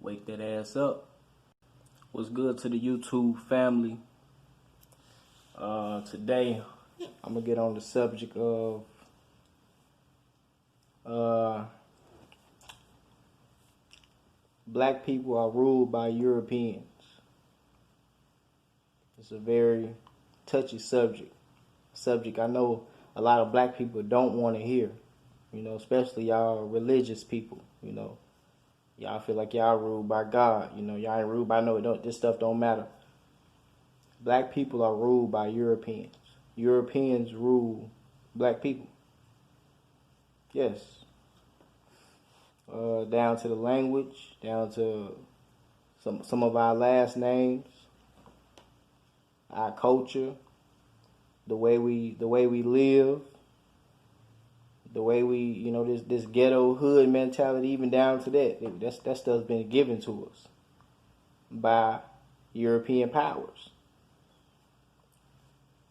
Wake that ass up. What's good to the YouTube family? Today, I'm gonna get on the subject of black people are ruled by Europeans. It's a very touchy subject. I know a lot of black people don't want to hear. Especially y'all religious people. Y'all feel like y'all ruled by God. Y'all ain't ruled by this stuff don't matter. Black people are ruled by Europeans. Europeans rule black people. Yes. Down to the language, down to some of our last names, our culture, the way we live, the way we, this ghetto hood mentality, even down to that stuff's been given to us by European powers.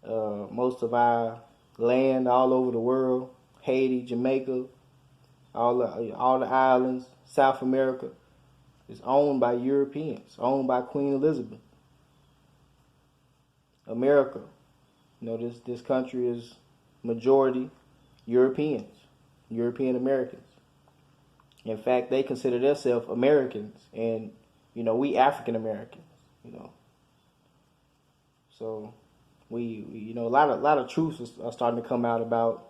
Most of our land all over the world, Haiti, Jamaica, all the islands, South America, is owned by Europeans, owned by Queen Elizabeth. America, this country is majority Europeans, European Americans. In fact, they consider themselves Americans, and we African Americans. So we a lot of truths are starting to come out about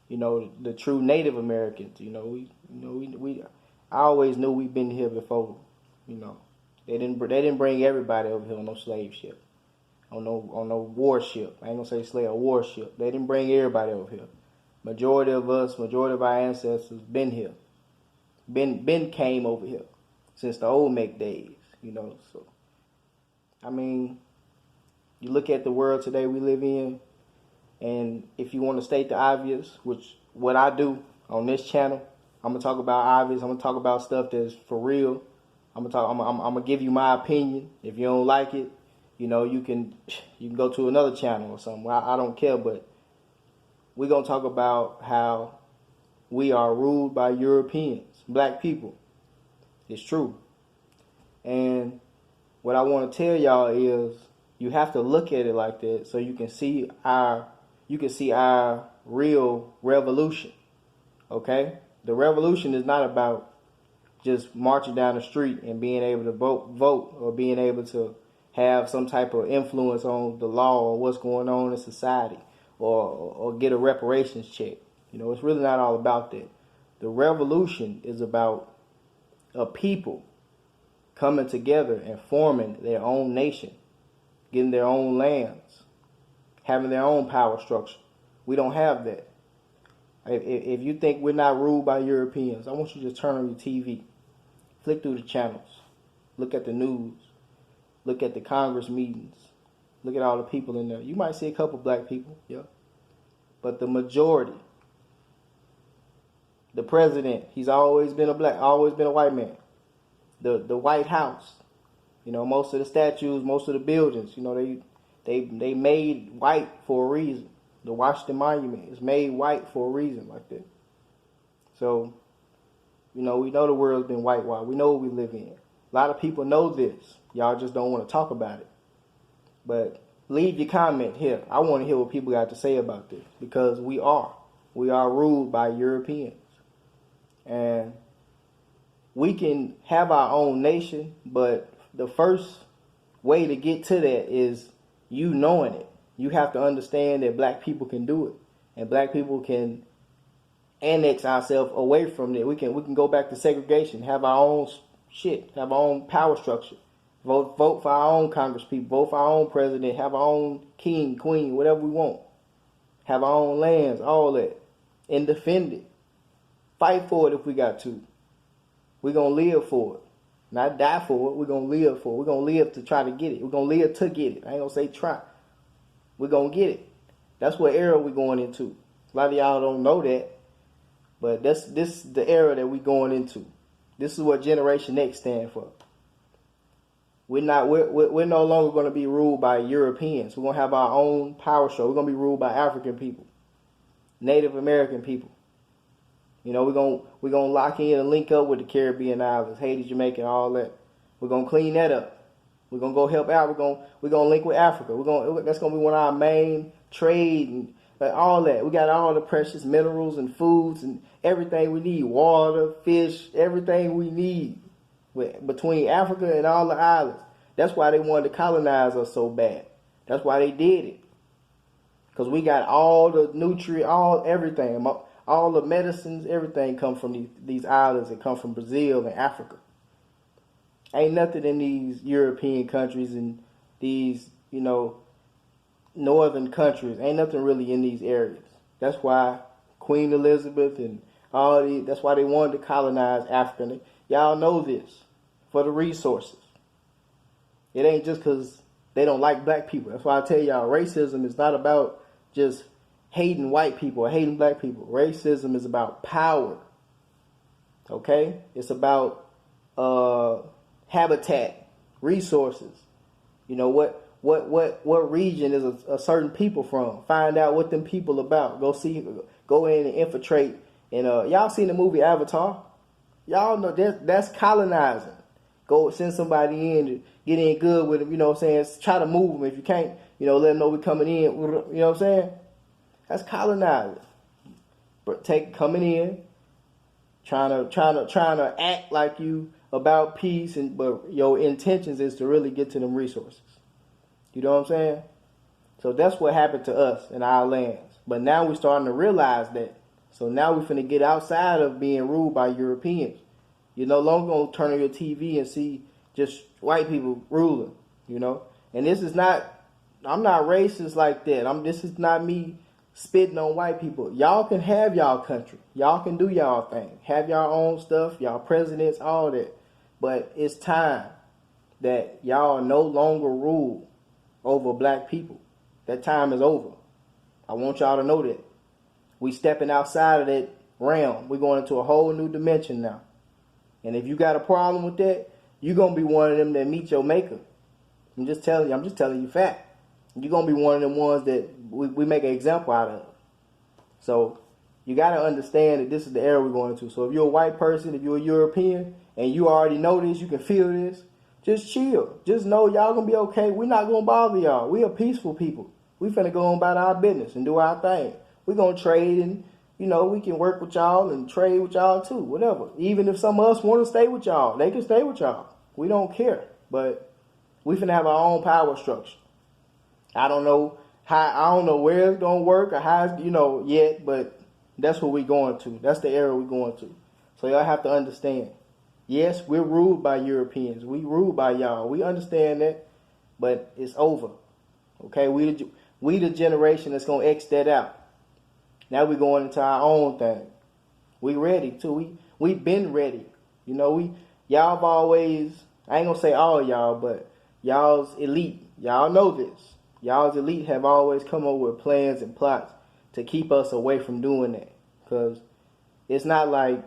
the true Native Americans. I always knew we've been here before. They didn't bring everybody over here on no slave ship, on no warship. I ain't gonna say slave, a warship. They didn't bring everybody over here. Majority of our ancestors been here. Been came over here since the Olmec days, So, you look at the world today we live in, and if you want to state the obvious, which what I do on this channel, I'm gonna talk about obvious. I'm gonna talk about stuff that's for real. I'm gonna give you my opinion. If you don't like it, you can go to another channel or something. I don't care, but we're going to talk about how we are ruled by Europeans, black people. It's true. And what I want to tell y'all is you have to look at it like that so you can see our real revolution. Okay? The revolution is not about just marching down the street and being able to vote or being able to have some type of influence on the law or what's going on in society. Or get a reparations check. It's really not all about that. The revolution is about a people coming together and forming their own nation, getting their own lands, having their own power structure. We don't have that. If you think we're not ruled by Europeans, I want you to turn on your TV, flick through the channels, look at the news, look at the Congress meetings. Look at all the people in there. You might see a couple black people, yeah. But the majority, the president, he's always been a white man. The White House, most of the statues, most of the buildings, they made white for a reason. The Washington Monument is made white for a reason like that. So, we know the world's been whitewashed. We know what we live in. A lot of people know this. Y'all just don't want to talk about it. But leave your comment here. I want to hear what people got to say about this, because we are ruled by Europeans. And we can have our own nation, but the first way to get to that is you knowing it. You have to understand that black people can do it, and black people can annex ourselves away from it. We can go back to segregation, have our own shit, have our own power structure. Vote for our own Congress people. Vote for our own president. Have our own king, queen, whatever we want. Have our own lands, all that. And defend it. Fight for it if we got to. We're going to live for it. Not die for it. We're going to live for it. We're going to live to try to get it. We're going to live to get it. I ain't going to say try. We're going to get it. That's what era we're going into. A lot of y'all don't know that. But this is the era that we're going into. This is what Generation X stands for. We're no longer going to be ruled by Europeans. We're going to have our own power show. We're going to be ruled by African people, Native American people. You know, we're gonna lock in and link up with the Caribbean islands, Haiti, Jamaica, all that. We're gonna clean that up. We're gonna go help out. We're gonna link with Africa. That's gonna be one of our main trade and all that. We got all the precious minerals and foods and everything we need, water, fish, everything we need between Africa and all the islands. That's why they wanted to colonize us so bad. That's why they did it. Because we got all the everything, all the medicines, everything come from these islands that come from Brazil and Africa. Ain't nothing in these European countries and these, northern countries. Ain't nothing really in these areas. That's why Queen Elizabeth and that's why they wanted to colonize Africa. Y'all know this, for the resources. It ain't just because they don't like black people. That's why I tell y'all, racism is not about just hating white people or hating black people. Racism is about power. Okay? It's about habitat, resources. What region is a certain people from? Find out what them people about. Go in and infiltrate. And y'all seen the movie Avatar? Y'all know that's colonizing. Go send somebody in to get in good with them, what I'm saying? Try to move them. If you can't, let them know we're coming in, what I'm saying? That's colonizing. But coming in, trying to act like you about peace, but your intentions is to really get to them resources. You know what I'm saying? So that's what happened to us in our lands. But now we're starting to realize that. So now we're finna get outside of being ruled by Europeans. You're no longer gonna turn on your TV and see just white people ruling, And this is not, I'm not racist like that. This is not me spitting on white people. Y'all can have y'all country. Y'all can do y'all thing. Have y'all own stuff, y'all presidents, all that. But it's time that y'all no longer rule over black people. That time is over. I want y'all to know that. We stepping outside of that realm. We're going into a whole new dimension now. And if you got a problem with that, you're going to be one of them that meet your maker. I'm just telling you fact. You're going to be one of them ones that we make an example out of. So you got to understand that this is the era we're going into. So if you're a white person, if you're a European, and you already know this, you can feel this, just chill. Just know y'all going to be okay. We're not going to bother y'all. We are peaceful people. We finna go on about our business and do our thing. We're going to trade and, we can work with y'all and trade with y'all too, whatever. Even if some of us want to stay with y'all, they can stay with y'all. We don't care. But we finna have our own power structure. I don't know where it's going to work or how it's, yet, but that's what we're going to. That's the era we're going to. So y'all have to understand. Yes, we're ruled by Europeans. We ruled by y'all. We understand that, but it's over. Okay, we the generation that's going to X that out. Now we're going into our own thing. We ready too. We've been ready. Y'all have always, I ain't going to say all y'all, but y'all's elite. Y'all know this. Y'all's elite have always come up with plans and plots to keep us away from doing that. Because it's not like,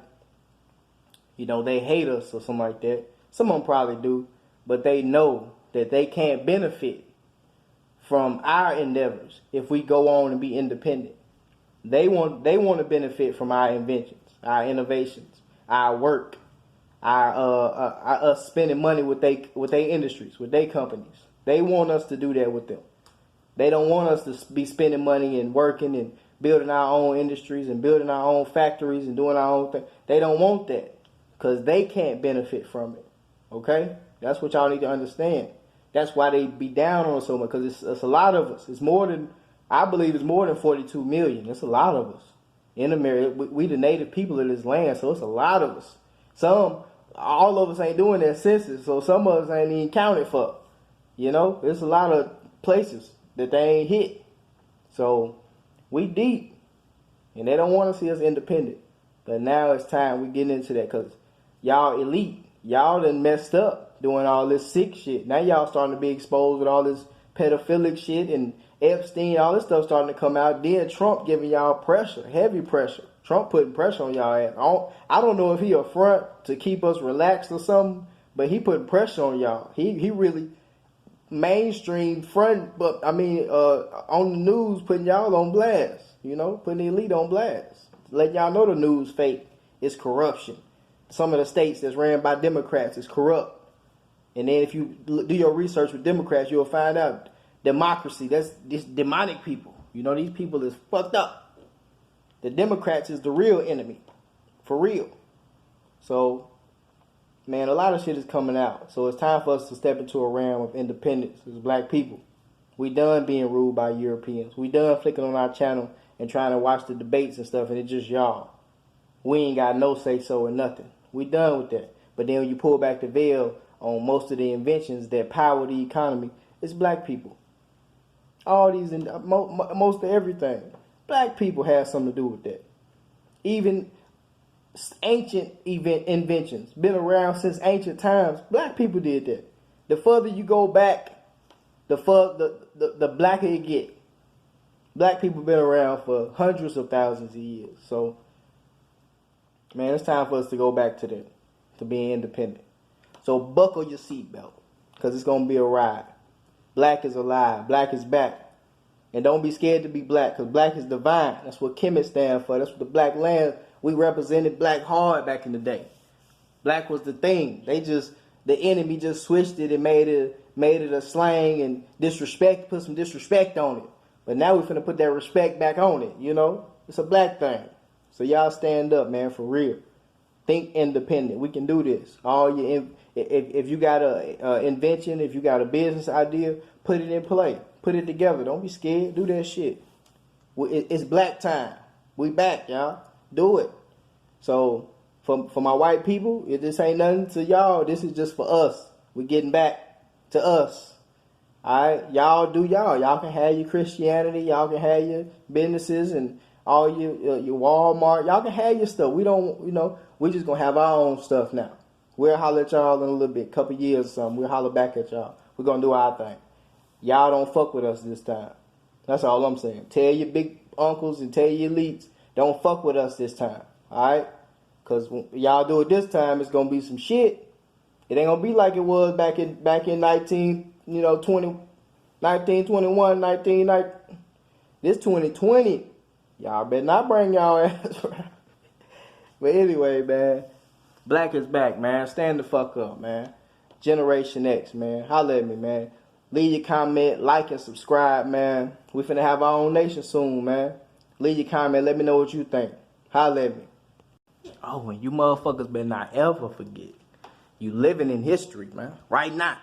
they hate us or something like that. Some of them probably do. But they know that they can't benefit from our endeavors if we go on and be independent. They want to benefit from our inventions, our innovations, our work, our us spending money with they industries, with their companies. They want us to do that with them. They don't want us to be spending money and working and building our own industries and building our own factories and doing our own thing. They don't want that because they can't benefit from it. Okay? That's what y'all need to understand. That's why they be down on us so much, because it's a lot of us. I believe it's more than 42 million. It's a lot of us in America. We the native people of this land, so it's a lot of us. All of us ain't doing that census, so some of us ain't even counted for. There's a lot of places that they ain't hit. So we deep, and they don't want to see us independent. But now it's time we get into that, because y'all elite. Y'all done messed up doing all this sick shit. Now y'all starting to be exposed with all this pedophilic shit and Epstein, all this stuff starting to come out. Then Trump giving y'all pressure, heavy pressure. Trump putting pressure on y'all ass. I don't know if he a front to keep us relaxed or something, but he putting pressure on y'all. He really mainstream front, but on the news putting y'all on blast. Putting the elite on blast, letting y'all know the news fake. It's corruption. Some of the states that's ran by Democrats is corrupt. And then if you do your research with Democrats, you'll find out democracy, that's this demonic people. You know, these people is fucked up. The Democrats is the real enemy. For real. So, man, a lot of shit is coming out. So it's time for us to step into a realm of independence as black people. We done being ruled by Europeans. We done flicking on our channel and trying to watch the debates and stuff, and it's just y'all. We ain't got no say-so or nothing. We done with that. But then when you pull back the veil on most of the inventions that power the economy, it's black people. All these, most of everything, black people have something to do with that. Even ancient inventions, been around since ancient times. Black people did that. The further you go back, the blacker it get. Black people been around for hundreds of thousands of years. So, man, it's time for us to go back to that, to being independent. So buckle your seatbelt, because it's going to be a ride. Black is alive. Black is back. And don't be scared to be black, because black is divine. That's what Kemet stand for. That's what the black land, we represented black hard back in the day. Black was the thing. The enemy just switched it and made it a slang and disrespect, put some disrespect on it. But now we're finna put that respect back on it, you know? It's a black thing. So y'all stand up, man, for real. Think independent. We can do this. If you got a invention, if you got a business idea, put it in play. Put it together. Don't be scared. Do that shit. It's black time. We back, y'all. Do it. So for my white people, if this ain't nothing to y'all, this is just for us. We getting back to us. Alright, y'all do y'all. Y'all can have your Christianity. Y'all can have your businesses and all your Walmart. Y'all can have your stuff. We don't, we just gonna have our own stuff now. We'll holler at y'all in a little bit, couple years or something. We'll holler back at y'all. We're gonna do our thing. Y'all don't fuck with us this time. That's all I'm saying. Tell your big uncles and tell your elites, don't fuck with us this time. Alright? Because when y'all do it this time, it's gonna be some shit. It ain't gonna be like it was back in 1921, this 2020. Y'all better not bring y'all ass around. But anyway, man, black is back, man. Stand the fuck up, man. Generation X, man. Holla at me, man. Leave your comment, like and subscribe, man. We finna have our own nation soon, man. Leave your comment. Let me know what you think. Holla at me. Oh, and you motherfuckers better not ever forget. You living in history, man. Right now.